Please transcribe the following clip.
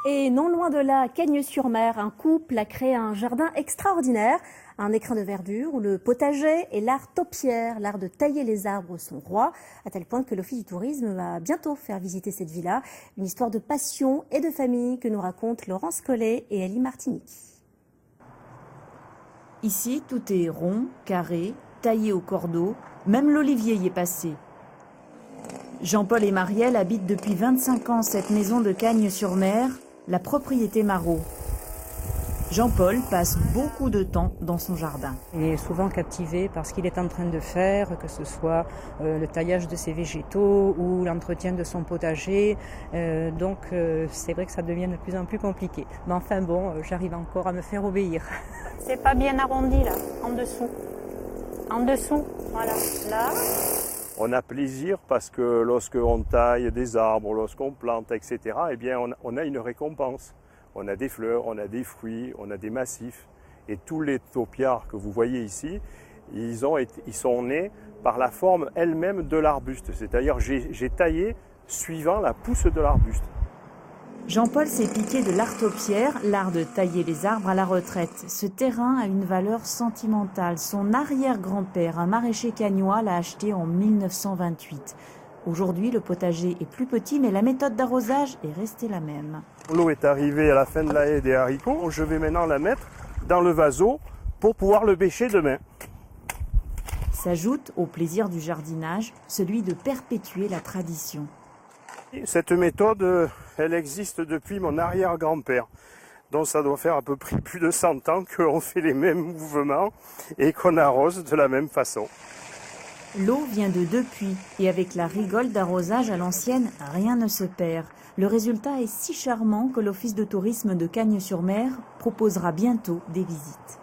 Et non loin de là, Cagnes-sur-Mer, un couple a créé un jardin extraordinaire, un écrin de verdure où le potager et l'art taupière, l'art de tailler les arbres sont rois, à tel point que l'Office du tourisme va bientôt faire visiter cette villa. Une histoire de passion et de famille que nous racontent Laurence Collet et Ellie Martinique. Ici, tout est rond, carré, taillé au cordeau, même l'olivier y est passé. Jean-Paul et Marielle habitent depuis 25 ans cette maison de Cagnes-sur-Mer, la propriété Marot. Jean-Paul passe beaucoup de temps dans son jardin. Il est souvent captivé par ce qu'il est en train de faire, que ce soit le taillage de ses végétaux ou l'entretien de son potager. Donc c'est vrai que ça devient de plus en plus compliqué. Mais enfin bon, j'arrive encore à me faire obéir. C'est pas bien arrondi là, en dessous. En dessous, voilà. Là. On a plaisir parce que lorsqu'on taille des arbres, lorsqu'on plante, etc., eh bien on a une récompense. On a des fleurs, on a des fruits, on a des massifs. Et tous les taupiards que vous voyez ici, ils sont nés par la forme elle-même de l'arbuste. C'est-à-dire j'ai taillé suivant la pousse de l'arbuste. Jean-Paul s'est piqué de l'art taupière, l'art de tailler les arbres à la retraite. Ce terrain a une valeur sentimentale. Son arrière-grand-père, un maraîcher cagnois, l'a acheté en 1928. Aujourd'hui, le potager est plus petit, mais la méthode d'arrosage est restée la même. L'eau est arrivée à la fin de la haie des haricots. Je vais maintenant la mettre dans le vaseau pour pouvoir le bêcher demain. S'ajoute au plaisir du jardinage, celui de perpétuer la tradition. Cette méthode, elle existe depuis mon arrière-grand-père. Donc ça doit faire à peu près plus de 100 ans qu'on fait les mêmes mouvements et qu'on arrose de la même façon. L'eau vient de 2 puits et avec la rigole d'arrosage à l'ancienne, rien ne se perd. Le résultat est si charmant que l'Office de tourisme de Cagnes-sur-Mer proposera bientôt des visites.